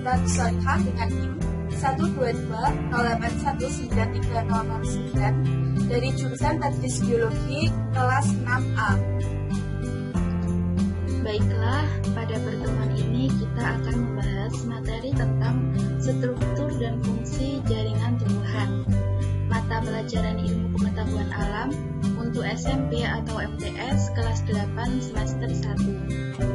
Nurlan Solihah dengan NIM 12208193009 dari jurusan Teknik Biologi kelas 6A. Baiklah, pada pertemuan ini kita akan membahas materi tentang struktur dan fungsi jaringan tumbuhan. Mata pelajaran ilmu pengetahuan alam untuk SMP atau MTS kelas 8 semester 1.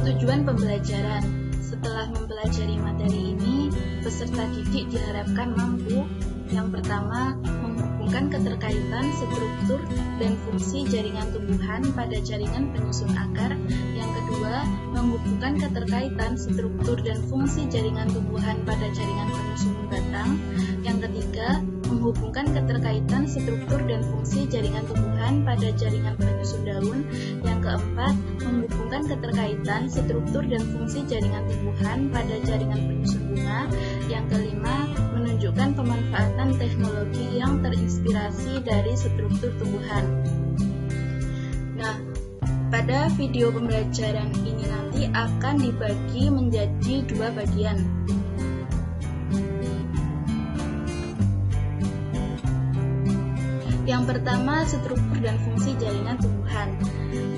Tujuan pembelajaran. Setelah mempelajari materi ini, peserta didik diharapkan mampu: yang pertama, menghubungkan keterkaitan struktur dan fungsi jaringan tumbuhan pada jaringan penyusun akar. Yang kedua, menghubungkan keterkaitan struktur dan fungsi jaringan tumbuhan pada jaringan penyusun batang. Yang ketiga, menghubungkan keterkaitan struktur dan fungsi jaringan tumbuhan pada jaringan penyusun daun. Yang keempat, menghubungkan keterkaitan struktur dan fungsi jaringan tumbuhan pada jaringan penyusun bunga. Yang kelima, menunjukkan pemanfaatan teknologi yang terinspirasi dari struktur tumbuhan. Nah, pada video pembelajaran ini nanti akan dibagi menjadi 2 bagian. Yang pertama, struktur dan fungsi jaringan tumbuhan.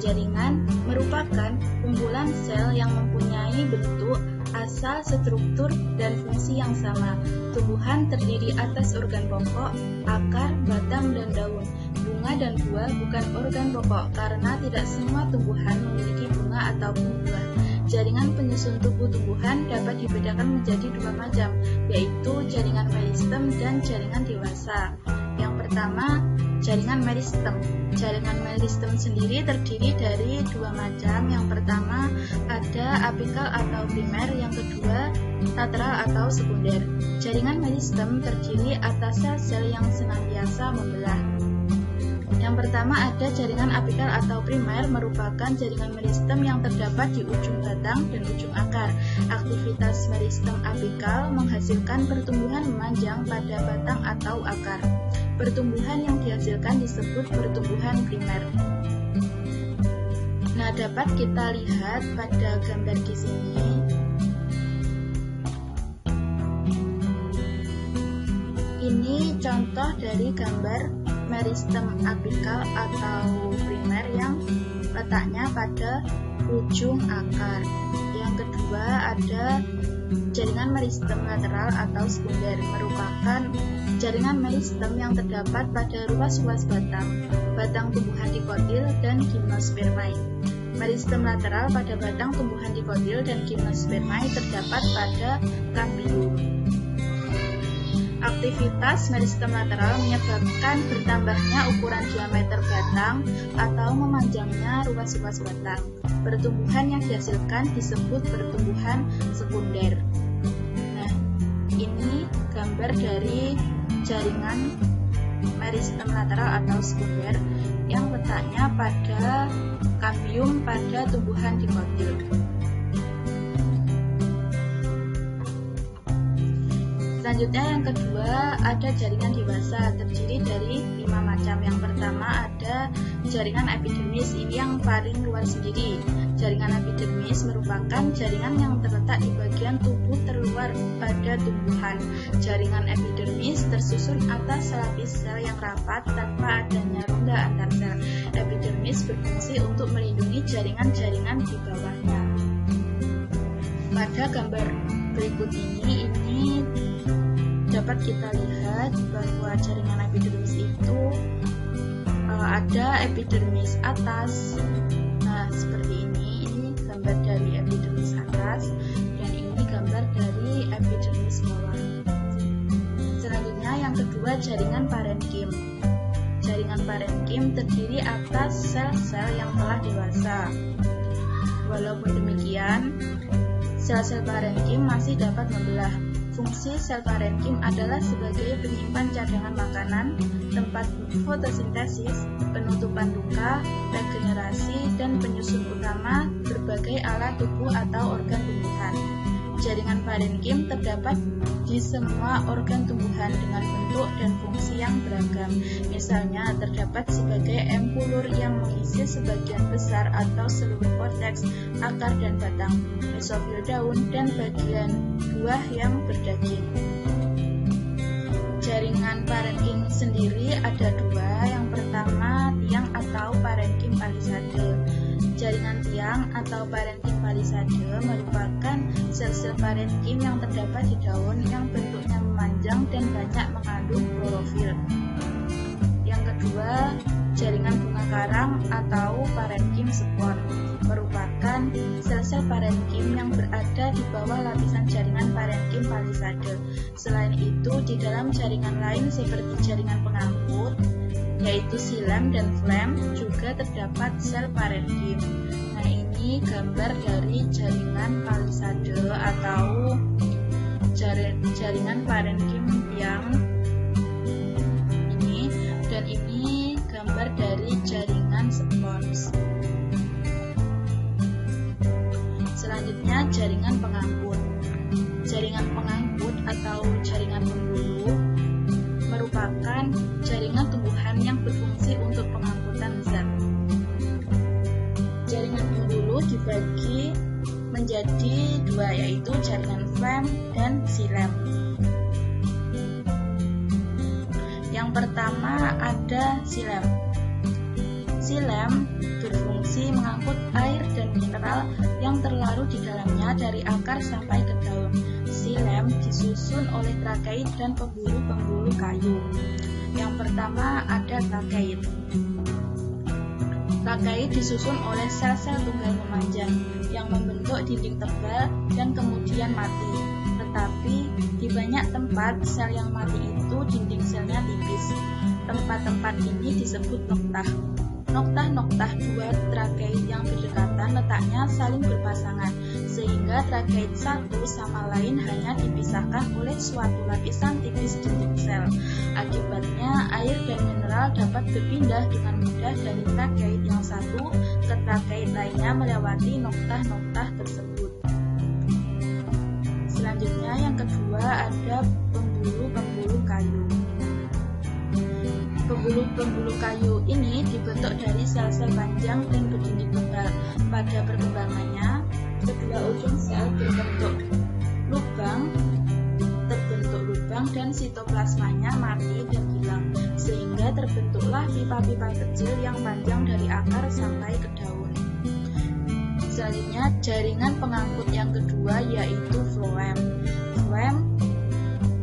Jaringan merupakan kumpulan sel yang mempunyai bentuk, asal, struktur, dan fungsi yang sama. Tumbuhan terdiri atas organ pokok, akar, batang, dan daun. Bunga dan buah bukan organ pokok karena tidak semua tumbuhan memiliki bunga ataupun buah. Jaringan penyusun tubuh tumbuhan dapat dibedakan menjadi 2 macam, yaitu jaringan meristem dan jaringan dewasa. Yang pertama, jaringan meristem. Jaringan meristem sendiri terdiri dari 2 macam. Yang pertama, ada apikal atau primer. Yang kedua, lateral atau sekunder. Jaringan meristem terdiri atas sel-sel yang senantiasa membelah. Yang pertama ada jaringan apikal atau primer, merupakan jaringan meristem yang terdapat di ujung batang dan ujung akar. Aktivitas meristem apikal menghasilkan pertumbuhan memanjang pada batang atau akar. Pertumbuhan yang dihasilkan disebut pertumbuhan primer. Nah, dapat kita lihat pada gambar di sini. Ini contoh dari gambar meristem apikal atau primer yang letaknya pada ujung akar. Yang kedua ada jaringan meristem lateral atau sekunder, merupakan jaringan meristem yang terdapat pada ruas-ruas batang tumbuhan dikotil dan gimnospermae. Meristem lateral pada batang tumbuhan dikotil dan gimnospermae terdapat pada kambium. Aktivitas meristem lateral menyebabkan bertambahnya ukuran diameter batang atau memanjangnya ruas-ruas batang. Pertumbuhan yang dihasilkan disebut pertumbuhan sekunder. Nah, ini gambar dari jaringan meristem lateral atau sekunder yang letaknya pada kambium pada tumbuhan dikotil. Selanjutnya yang kedua ada jaringan dewasa, terdiri dari 5 macam. Yang pertama ada jaringan epidermis, ini yang paling luas sendiri. Jaringan epidermis merupakan jaringan yang terletak di bagian tubuh terluar pada tumbuhan. Jaringan epidermis tersusun atas lapis sel yang rapat tanpa adanya rongga antar sel. Epidermis berfungsi untuk melindungi jaringan-jaringan di bawahnya. Pada gambar berikut ini dapat kita lihat bahwa jaringan epidermis itu ada epidermis atas. Nah, seperti ini gambar dari epidermis atas dan ini gambar dari epidermis bawah. Selanjutnya yang kedua jaringan parenkim. Jaringan parenkim terdiri atas sel-sel yang telah dewasa. Walaupun demikian, sel-sel parenkim masih dapat membelah. Fungsi sel parenkim adalah sebagai penyimpan cadangan makanan, tempat fotosintesis, penutupan luka, regenerasi, dan penyusun utama berbagai alat tubuh atau organ tumbuhan. Jaringan parenkim terdapat di semua organ tumbuhan dengan bentuk dan fungsi yang beragam. Misalnya, terdapat sebagai empulur yang mengisi sebagian besar atau seluruh korteks, akar dan batang, mesofil daun, dan bagian buah yang berdaging. Jaringan parenkim sendiri ada dua. Yang pertama, tiang atau parenkim palisade. Jaringan tiang atau parenkim palisade merupakan sel-sel parenkim yang terdapat di daun yang bentuknya memanjang dan banyak mengandung klorofil. Yang kedua, jaringan bunga karang atau parenkim spon merupakan sel-sel parenkim yang berada di bawah lapisan jaringan parenkim palisade. Selain itu, di dalam jaringan lain seperti jaringan pengangkut, yaitu xilem dan flem, juga terdapat sel parenkim. Nah, ini gambar dari jaringan palisade atau jaringan parenkim tiang ini, dan ini gambar dari jaringan spons. Selanjutnya, jaringan pengangkut. Jaringan pengangkut atau jaringan pembuluh merupakan jaringan tumbuhan yang berfungsi untuk pengangkutan zat. Jaringan pembuluh dibagi menjadi dua, yaitu jaringan flem dan xilem. Yang pertama ada xilem. Xilem berfungsi mengangkut air dan mineral yang terlarut di dalamnya dari akar sampai ke daun. Xilem disusun oleh trakeit dan pembuluh-pembuluh kayu. Yang pertama ada trakeit. Trakeit disusun oleh sel-sel tunggal memanjang yang membentuk dinding tebal dan kemudian mati. Tetapi di banyak tempat sel yang mati itu dinding selnya tipis. Tempat-tempat ini disebut noktah. Noktah-noktah dua trakeit yang berdekatan letaknya saling berpasangan, sehingga trakeit satu sama lain hanya dipisahkan oleh suatu lapisan tipis dinding sel. Akibatnya, air dan mineral dapat berpindah dengan mudah dari trakeit yang satu ke trakeit lainnya melewati noktah-noktah tersebut. Selanjutnya, yang kedua ada pembuluh-pembuluh kayu. Pembuluh-pembuluh kayu ini dibentuk dari sel-sel panjang dan berdinding tebal. Pada perkembangannya, kedua ujung sel terbentuk lubang dan sitoplasmanya mati dan hilang, sehingga terbentuklah pipa-pipa kecil yang panjang dari akar sampai ke daun. Selanjutnya, jaringan pengangkut yang kedua yaitu floem. Floem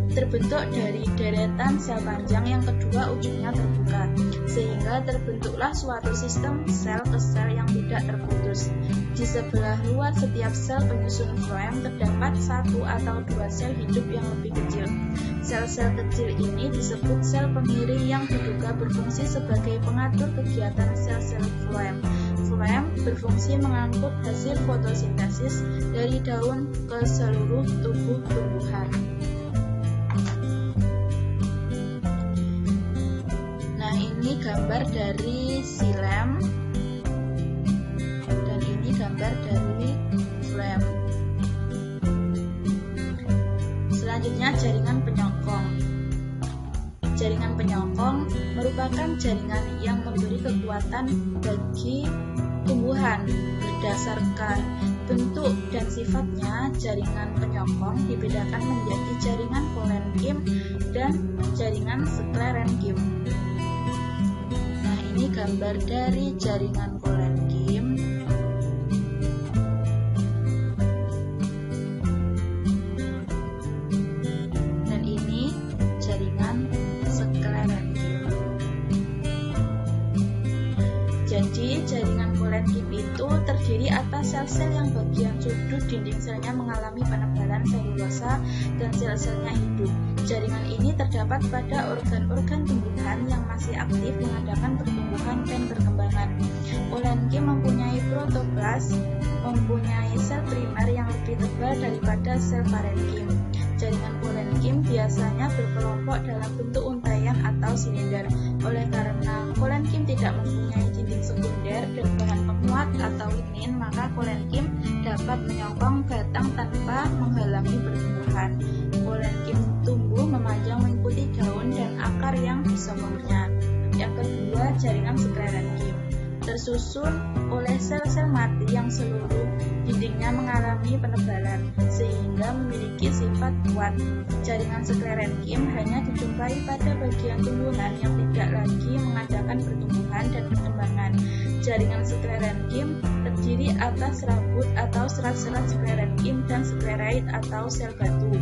terbentuk dari deretan sel panjang yang kedua ujungnya terbuka, sehingga terbentuklah suatu sistem sel ke sel yang tidak terputus. Di sebelah luar setiap sel penyusun floem terdapat satu atau dua sel hidup yang lebih kecil. Sel-sel kecil ini disebut sel pengiring yang diduga berfungsi sebagai pengatur kegiatan sel-sel floem. Floem berfungsi mengangkut hasil fotosintesis dari daun ke seluruh tubuh tumbuhan. Ini gambar dari xilem dan ini gambar dari flem. Selanjutnya, jaringan penyokong. Jaringan penyokong merupakan jaringan yang memberi kekuatan bagi tumbuhan. Berdasarkan bentuk dan sifatnya, jaringan penyokong dibedakan menjadi jaringan kolenkim dan jaringan sklerenkim. Ini gambar dari jaringan kolenkim. Dan ini jaringan sklerenkim. Jadi, jaringan kolenkim itu terdiri atas sel-sel yang bagian sudut dinding selnya mengalami penebalan selulosa dan sel-selnya hidup. Jaringan ini terdapat pada organ-organ tumbuhan yang masih aktif mengadakan pertumbuhan dan perkembangan. Kolenkim mempunyai protoplas, mempunyai sel primer yang lebih tebal daripada sel parenkim. Jaringan kolenkim biasanya berkelompok dalam bentuk untaian atau silinder. Oleh karena kolenkim tidak mempunyai dinding sekunder dan bahan penguat atau lignin, maka kolenkim dapat menyokong batang tanpa menghalangi pertumbuhan. Polenkim tumbuh memanjang mengikuti daun dan akar yang disokongnya. Yang kedua, jaringan sklerenkim tersusun oleh sel-sel mati yang seluruh dindingnya mengalami penebalan sehingga memiliki sifat kuat. Jaringan sklerenkim hanya dijumpai pada bagian tumbuhan yang tidak lagi mengadakan pertumbuhan dan perkembangan. Jaringan sklerenkim terdiri atas serabut atau serat-serat sklerenkim dan sklerait atau sel batu.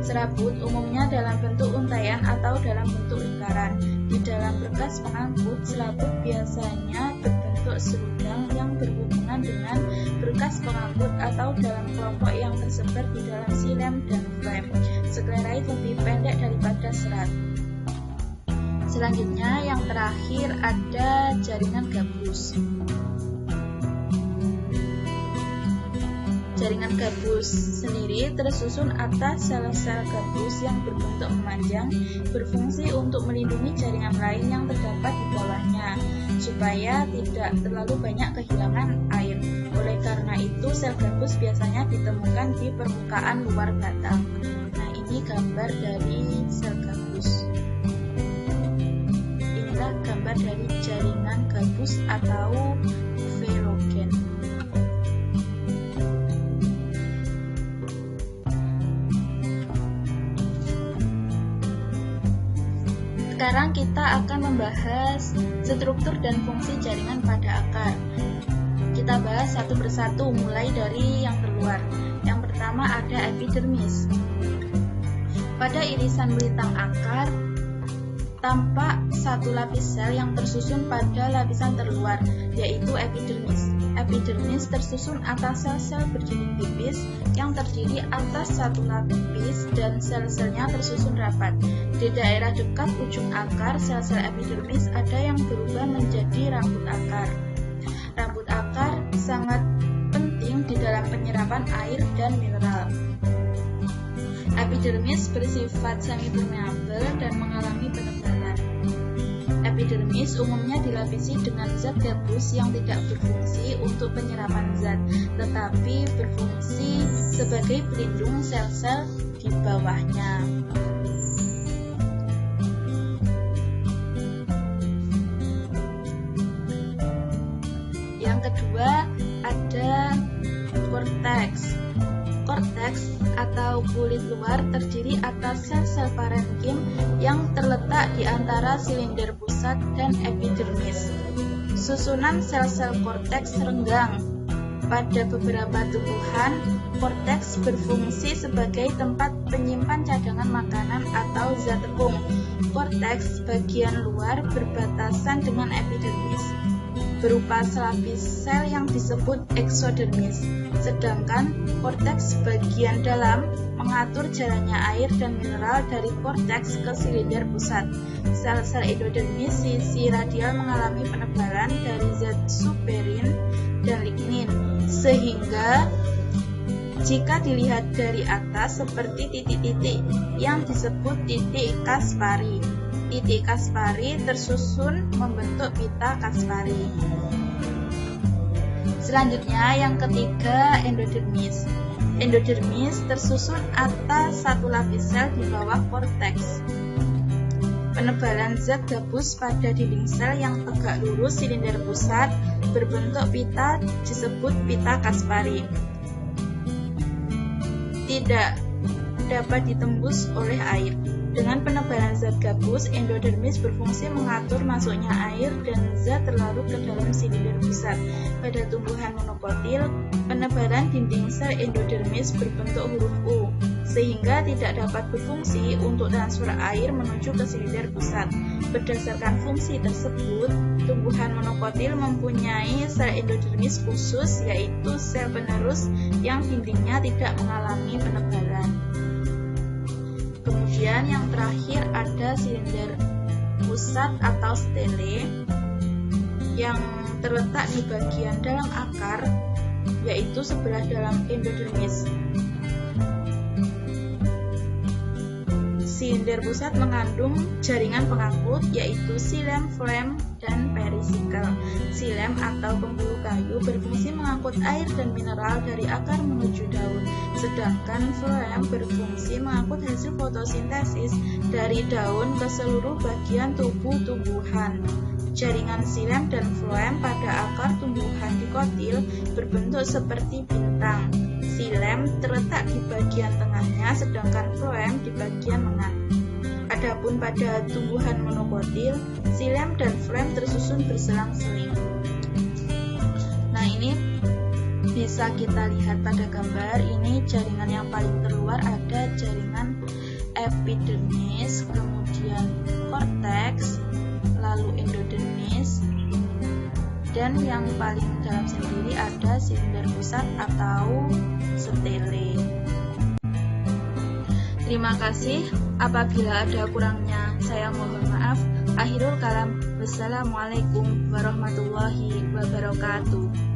Serabut umumnya dalam bentuk untaian atau dalam bentuk lingkaran. Di dalam berkas pengangkut, serabut biasanya berbentuk serudang yang berhubungan dengan berkas pengangkut atau dalam kelompok yang tersebar di dalam xilem dan flem. Sklerait lebih pendek daripada serat. Selanjutnya yang terakhir ada jaringan gabus. Jaringan gabus sendiri tersusun atas sel-sel gabus yang berbentuk memanjang, berfungsi untuk melindungi jaringan lain yang terdapat di bawahnya, supaya tidak terlalu banyak kehilangan air. Oleh karena itu, sel gabus biasanya ditemukan di permukaan luar batang. Nah, ini gambar dari sel gabus. Inilah gambar dari jaringan gabus atau velogen. Sekarang kita akan membahas struktur dan fungsi jaringan pada akar. Kita bahas satu persatu mulai dari yang terluar. Yang pertama ada epidermis. Pada irisan belitang akar tampak satu lapis sel yang tersusun pada lapisan terluar, yaitu epidermis. Epidermis tersusun atas sel-sel berjenis tipis yang terdiri atas satu lapis dan sel-selnya tersusun rapat. Di daerah dekat ujung akar, sel-sel epidermis ada yang berubah menjadi rambut akar. Rambut akar sangat penting di dalam penyerapan air dan mineral. Epidermis bersifat semi-permeabel dan mengalami penebalan. Epidermis umumnya dilapisi dengan zat gabus yang tidak berfungsi untuk penyerapan zat, tetapi berfungsi sebagai pelindung sel-sel di bawahnya. Yang kedua ada korteks. Korteks atau kulit luar terdiri atas sel-sel parenkim yang terletak di antara silinder pusat dan epidermis. Susunan sel-sel korteks renggang. Pada beberapa tumbuhan, korteks berfungsi sebagai tempat penyimpan cadangan makanan atau zat tepung. Korteks bagian luar berbatasan dengan epidermis, berupa selapis sel yang disebut eksodermis, sedangkan korteks bagian dalam mengatur jalannya air dan mineral dari korteks ke silinder pusat. Sel-sel endodermis sisi radial mengalami penebalan dari zat suberin dan lignin, sehingga jika dilihat dari atas seperti titik-titik yang disebut titik Kaspari. Titik Kaspari tersusun membentuk pita Kaspari. Selanjutnya yang ketiga endodermis. Endodermis tersusun atas satu lapis sel di bawah korteks. Penebalan zat gabus pada dinding sel yang tegak lurus silinder pusat berbentuk pita disebut pita Kaspari. Tidak dapat ditembus oleh air. Dengan penebalan zat gabus, endodermis berfungsi mengatur masuknya air dan zat terlarut ke dalam silinder pusat. Pada tumbuhan monokotil, penebalan dinding sel endodermis berbentuk huruf U, sehingga tidak dapat berfungsi untuk transfer air menuju ke silinder pusat. Berdasarkan fungsi tersebut, tumbuhan monokotil mempunyai sel endodermis khusus, yaitu sel penerus yang dindingnya tidak mengalami penebalan. Kemudian yang terakhir ada silinder pusat atau stele yang terletak di bagian dalam akar, yaitu sebelah dalam endodermis. Silinder pusat mengandung jaringan pengangkut, yaitu xilem, flem, dan perisikal. Xilem atau pembuluh kayu berfungsi mengangkut air dan mineral dari akar menuju daun, sedangkan floem berfungsi mengangkut hasil fotosintesis dari daun ke seluruh bagian tubuh tumbuhan. Jaringan xilem dan floem pada akar tumbuhan dikotil berbentuk seperti bintang. Xilem terletak di bagian tengahnya, sedangkan floem di bagian lengan. Adapun pada tumbuhan monokotil, xilem dan floem tersusun berselang-seling. Nah, ini bisa kita lihat pada gambar. Ini jaringan yang paling terluar, ada jaringan epidermis, kemudian korteks, lalu endodermis, dan yang paling dalam sendiri ada silinder pusat atau stele. Terima kasih. Apabila ada kurangnya, saya mohon maaf. Akhirul kalam. Wassalamualaikum warahmatullahi wabarakatuh.